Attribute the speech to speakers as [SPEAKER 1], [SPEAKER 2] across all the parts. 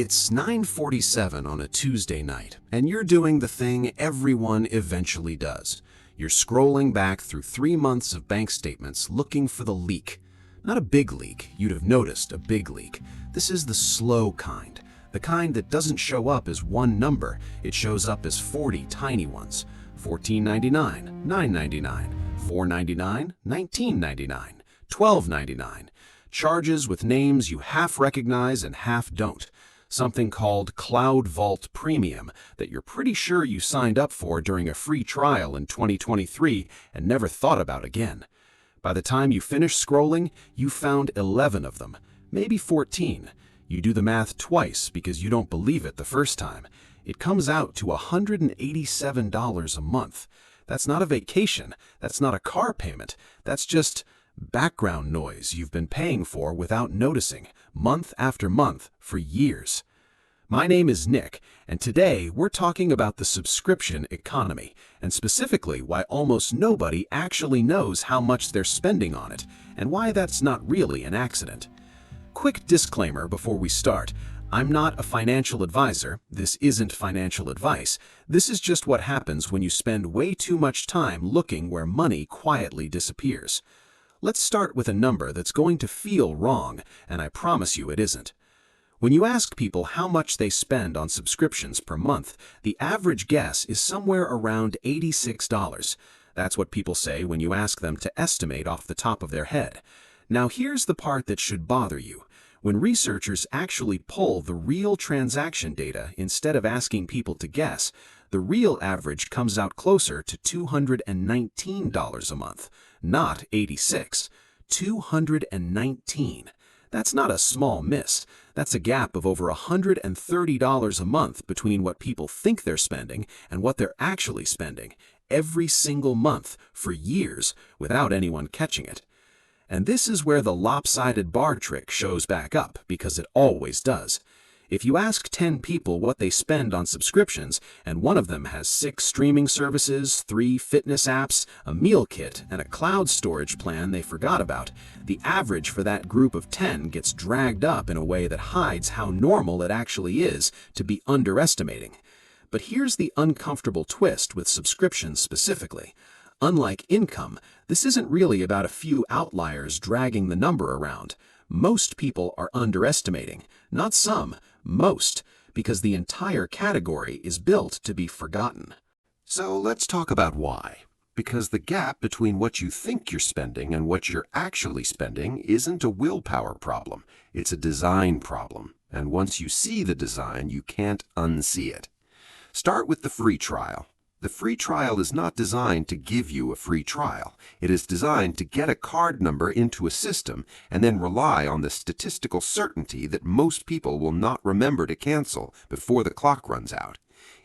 [SPEAKER 1] It's 9:47 on a Tuesday night, and you're doing the thing everyone eventually does. You're scrolling back through 3 months of bank statements looking for the leak. Not a big leak, you'd have noticed a big leak. This is the slow kind. The kind that doesn't show up as one number, it shows up as 40 tiny ones. $14.99, $9.99, $4.99, $19.99, $12.99. Charges with names you half recognize and half don't. Something called Cloud Vault Premium that you're pretty sure you signed up for during a free trial in 2023 and never thought about again. By the time you finish scrolling, you found 11 of them, maybe 14. You do the math twice because you don't believe it the first time. It comes out to $187 a month. That's not a vacation. That's not a car payment. That's just background noise you've been paying for without noticing, month after month, for years. My name is Nick, and today we're talking about the subscription economy, and specifically why almost nobody actually knows how much they're spending on it, and why that's not really an accident. Quick disclaimer before we start. I'm not a financial advisor. This isn't financial advice. This is just what happens when you spend way too much time looking where money quietly disappears. Let's start with a number that's going to feel wrong, and I promise you it isn't. When you ask people how much they spend on subscriptions per month, the average guess is somewhere around $86. That's what people say when you ask them to estimate off the top of their head. Now here's the part that should bother you. When researchers actually pull the real transaction data instead of asking people to guess, the real average comes out closer to $219 a month, not 86, $219. That's not a small miss. That's a gap of over $130 a month between what people think they're spending and what they're actually spending, every single month for years without anyone catching it. And this is where the lopsided bar trick shows back up, because it always does. If you ask 10 people what they spend on subscriptions, and one of them has 6 streaming services, 3 fitness apps, a meal kit, and a cloud storage plan they forgot about, the average for that group of 10 gets dragged up in a way that hides how normal it actually is to be underestimating. But here's the uncomfortable twist with subscriptions specifically. Unlike income, this isn't really about a few outliers dragging the number around. Most people are underestimating, not some, most, because the entire category is built to be forgotten. So let's talk about why. Because the gap between what you think you're spending and what you're actually spending isn't a willpower problem. It's a design problem. And once you see the design, you can't unsee it. Start with the free trial. The free trial is not designed to give you a free trial. It is designed to get a card number into a system and then rely on the statistical certainty that most people will not remember to cancel before the clock runs out.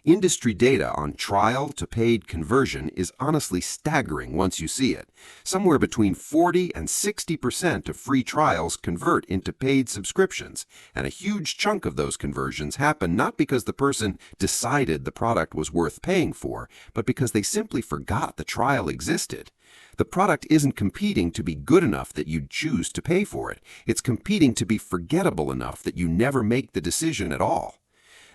[SPEAKER 1] Industry data on trial to paid conversion is honestly staggering once you see it. Somewhere between 40 and 60% of free trials convert into paid subscriptions, and a huge chunk of those conversions happen not because the person decided the product was worth paying for, but because they simply forgot the trial existed. The product isn't competing to be good enough that you'd choose to pay for it. It's competing to be forgettable enough that you never make the decision at all.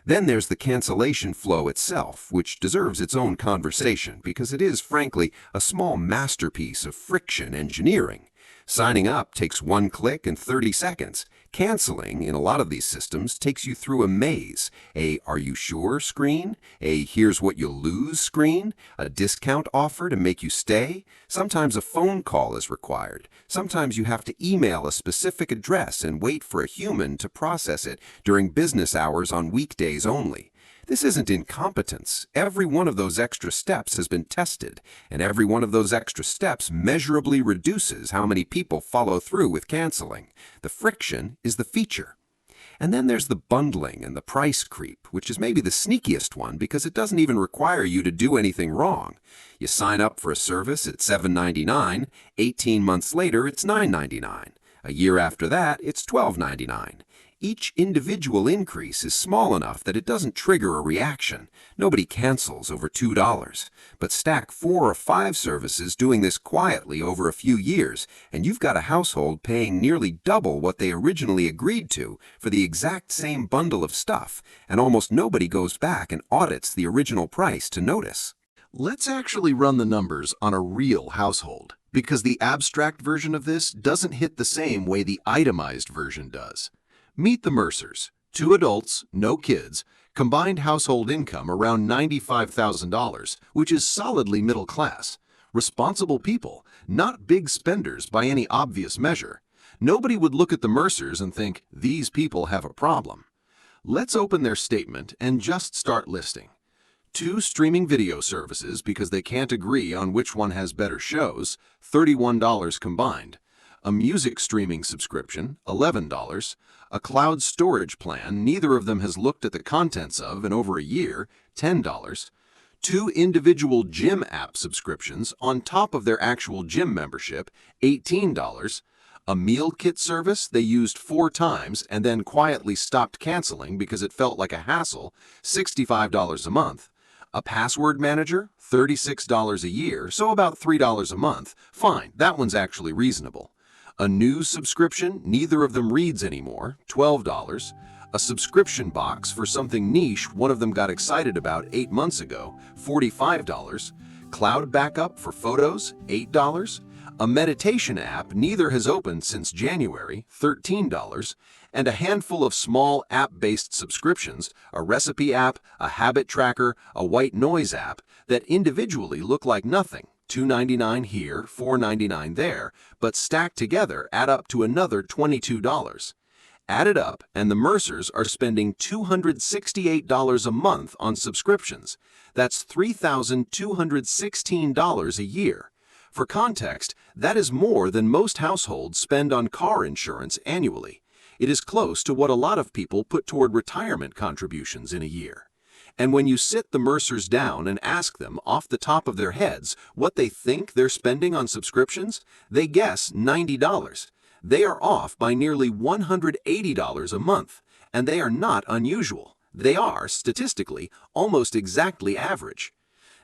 [SPEAKER 1] Then there's the cancellation flow itself, which deserves its own conversation because it is, frankly, a small masterpiece of friction engineering. Signing up takes 1 click and 30 seconds. Canceling, in a lot of these systems, takes you through a maze. A "Are you sure?" screen, a "Here's what you'll lose" screen, a discount offer to make you stay. Sometimes a phone call is required. Sometimes you have to email a specific address and wait for a human to process it during business hours on weekdays only. This isn't incompetence. Every one of those extra steps has been tested, and every one of those extra steps measurably reduces how many people follow through with canceling. The friction is the feature. And then there's the bundling and the price creep, which is maybe the sneakiest one because it doesn't even require you to do anything wrong. You sign up for a service at $7.99, 18 months later it's $9.99. A year after that, it's $12.99.
[SPEAKER 2] Each individual increase is small enough that it doesn't trigger a reaction. Nobody cancels over $2. But stack 4 or 5 services doing this quietly over a few years, and you've got a household paying nearly double what they originally agreed to for the exact same bundle of stuff, and almost nobody goes back and audits the original price to notice.
[SPEAKER 3] Let's actually run the numbers on a real household, because the abstract version of this doesn't hit the same way the itemized version does. Meet the Mercers. 2 adults, no kids, combined household income around $95,000, which is solidly middle class. Responsible people, not big spenders by any obvious measure. Nobody would look at the Mercers and think, these people have a problem. Let's open their statement and just start listing. 2 streaming video services because they can't agree on which one has better shows, $31 combined. A music streaming subscription, $11. A cloud storage plan neither of them has looked at the contents of in over a year, $10. 2 individual gym app subscriptions on top of their actual gym membership, $18. A meal kit service they used 4 times and then quietly stopped canceling because it felt like a hassle, $65 a month. A password manager, $36 a year, so about $3 a month. Fine, that one's actually reasonable. A news subscription neither of them reads anymore, $12. A subscription box for something niche one of them got excited about 8 months ago, $45. Cloud backup for photos, $8. A meditation app neither has opened since January, $13. And a handful of small app-based subscriptions, a recipe app, a habit tracker, a white noise app, that individually look like nothing, $2.99 here, $4.99 there, but stacked together add up to another $22. Add it up, and the Mercers are spending $268 a month on subscriptions. That's $3,216 a year. For context, that is more than most households spend on car insurance annually. It is close to what a lot of people put toward retirement contributions in a year. And when you sit the Mercers down and ask them off the top of their heads what they think they're spending on subscriptions, they guess $90. They are off by nearly $180 a month, and they are not unusual. They are, statistically, almost exactly average.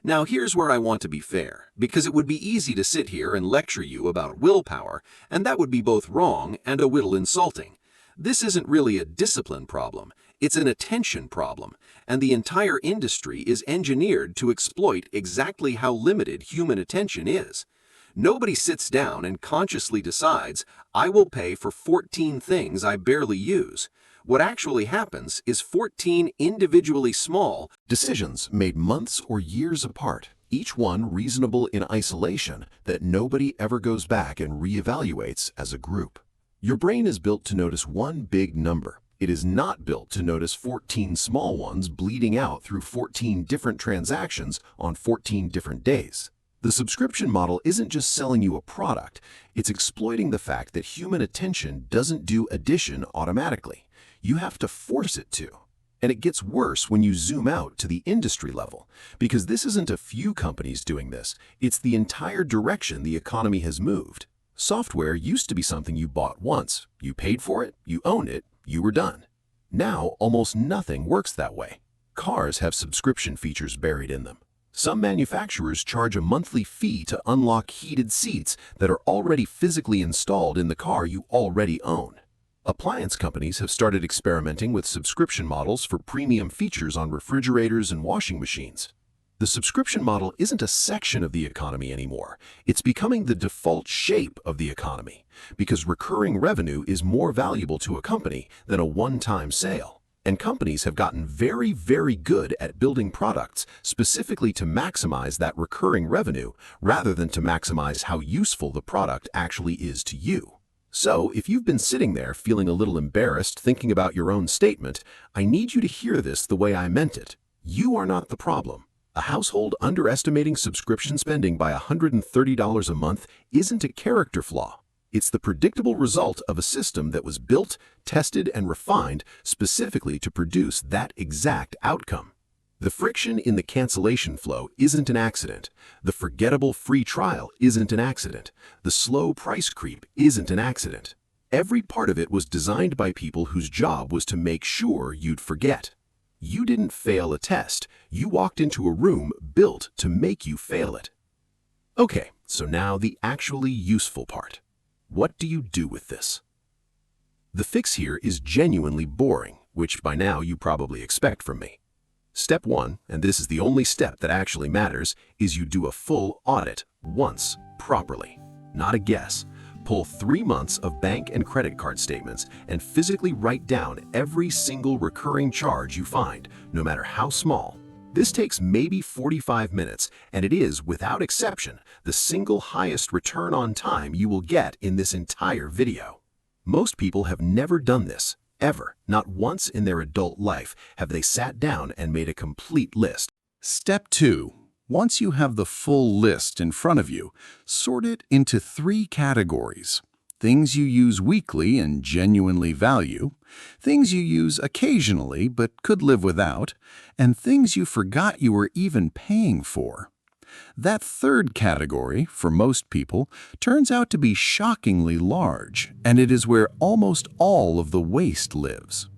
[SPEAKER 3] Now here's where I want to be fair, because it would be easy to sit here and lecture you about willpower, and that would be both wrong and a whittle insulting. This isn't really a discipline problem, it's an attention problem, and the entire industry is engineered to exploit exactly how limited human attention is. Nobody sits down and consciously decides, I will pay for 14 things I barely use. What actually happens is 14 individually small decisions made months or years apart, each one reasonable in isolation, that nobody ever goes back and reevaluates as a group. Your brain is built to notice one big number. It is not built to notice 14 small ones bleeding out through 14 different transactions on 14 different days. The subscription model isn't just selling you a product, it's exploiting the fact that human attention doesn't do addition automatically. You have to force it to. And it gets worse when you zoom out to the industry level, because this isn't a few companies doing this, it's the entire direction the economy has moved. Software used to be something you bought once, you paid for it, you owned it, you were done. Now, almost nothing works that way. Cars have subscription features buried in them. Some manufacturers charge a monthly fee to unlock heated seats that are already physically installed in the car you already own. Appliance companies have started experimenting with subscription models for premium features on refrigerators and washing machines. The subscription model isn't a section of the economy anymore. It's becoming the default shape of the economy, because recurring revenue is more valuable to a company than a one-time sale. And companies have gotten very, very good at building products specifically to maximize that recurring revenue rather than to maximize how useful the product actually is to you. So, if you've been sitting there feeling a little embarrassed thinking about your own statement, I need you to hear this the way I meant it. You are not the problem. A household underestimating subscription spending by $130 a month isn't a character flaw. It's the predictable result of a system that was built, tested, and refined specifically to produce that exact outcome. The friction in the cancellation flow isn't an accident. The forgettable free trial isn't an accident. The slow price creep isn't an accident. Every part of it was designed by people whose job was to make sure you'd forget. You didn't fail a test. You walked into a room built to make you fail it. Okay, so now the actually useful part. What do you do with this? The fix here is genuinely boring, which by now you probably expect from me. Step 1, and this is the only step that actually matters, is you do a full audit once, properly. Not a guess. Pull 3 months of bank and credit card statements and physically write down every single recurring charge you find, no matter how small. This takes maybe 45 minutes, and it is, without exception, the single highest return on time you will get in this entire video. Most people have never done this, ever. Not once in their adult life have they sat down and made a complete list.
[SPEAKER 4] Step 2. Once you have the full list in front of you, sort it into 3 categories. Things you use weekly and genuinely value, things you use occasionally but could live without, and things you forgot you were even paying for. That third category, for most people, turns out to be shockingly large, and it is where almost all of the waste lives.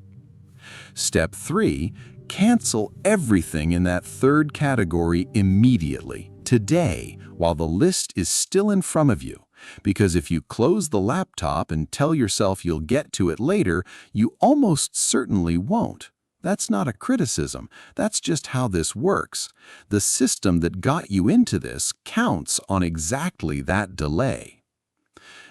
[SPEAKER 4] Step 3. Cancel everything in that third category immediately, today, while the list is still in front of you. Because if you close the laptop and tell yourself you'll get to it later, you almost certainly won't. That's not a criticism. That's just how this works. The system that got you into this counts on exactly that delay.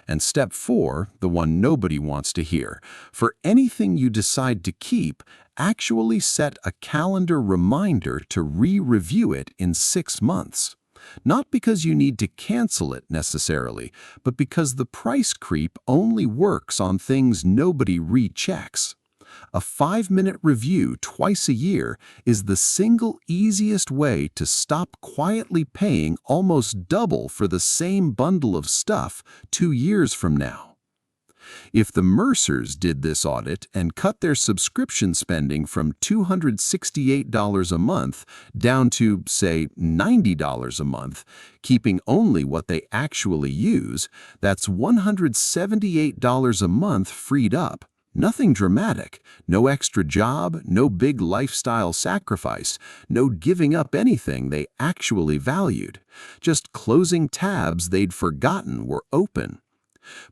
[SPEAKER 4] And step 4, the one nobody wants to hear, for anything you decide to keep, actually set a calendar reminder to re-review it in 6 months. Not because you need to cancel it necessarily, but because the price creep only works on things nobody rechecks. A 5-minute review twice a year is the single easiest way to stop quietly paying almost double for the same bundle of stuff 2 years from now. If the Mercers did this audit and cut their subscription spending from $268 a month down to, say, $90 a month, keeping only what they actually use, that's $178 a month freed up. Nothing dramatic, no extra job, no big lifestyle sacrifice, no giving up anything they actually valued. Just closing tabs they'd forgotten were open.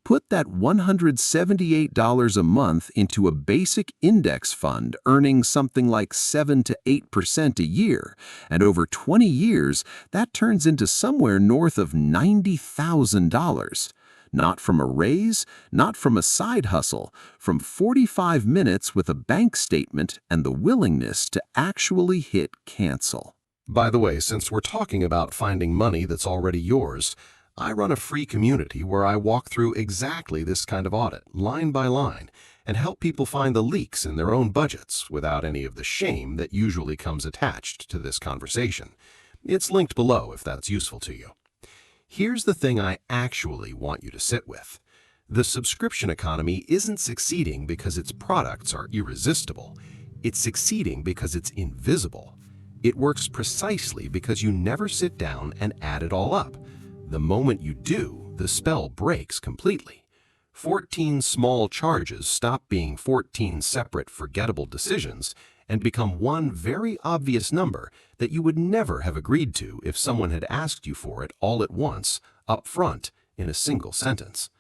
[SPEAKER 4] Put that $178 a month into a basic index fund earning something like 7 to 8% a year, and over 20 years, that turns into somewhere north of $90,000. Not from a raise, not from a side hustle, from 45 minutes with a bank statement and the willingness to actually hit cancel.
[SPEAKER 3] By the way, since we're talking about finding money that's already yours, I run a free community where I walk through exactly this kind of audit, line by line, and help people find the leaks in their own budgets without any of the shame that usually comes attached to this conversation. It's linked below if that's useful to you. Here's the thing I actually want you to sit with. The subscription economy isn't succeeding because its products are irresistible. It's succeeding because it's invisible. It works precisely because you never sit down and add it all up. The moment you do, the spell breaks completely. 14 small charges stop being 14 separate forgettable decisions and become one very obvious number that you would never have agreed to if someone had asked you for it all at once, up front, in a single sentence.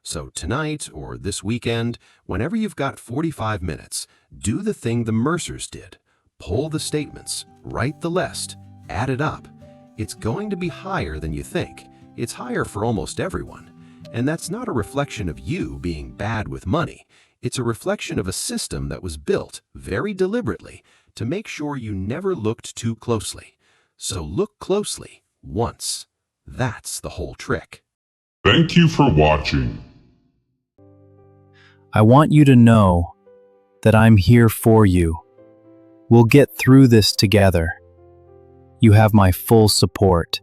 [SPEAKER 3] So tonight or this weekend, whenever you've got 45 minutes, do the thing the Mercers did. Pull the statements, write the list, add it up. It's going to be higher than you think. It's higher for almost everyone. And that's not a reflection of you being bad with money. It's a reflection of a system that was built very deliberately to make sure you never looked too closely. So look closely once. That's the whole trick.
[SPEAKER 5] Thank you for watching.
[SPEAKER 6] I want you to know that I'm here for you. We'll get through this together. You have my full support.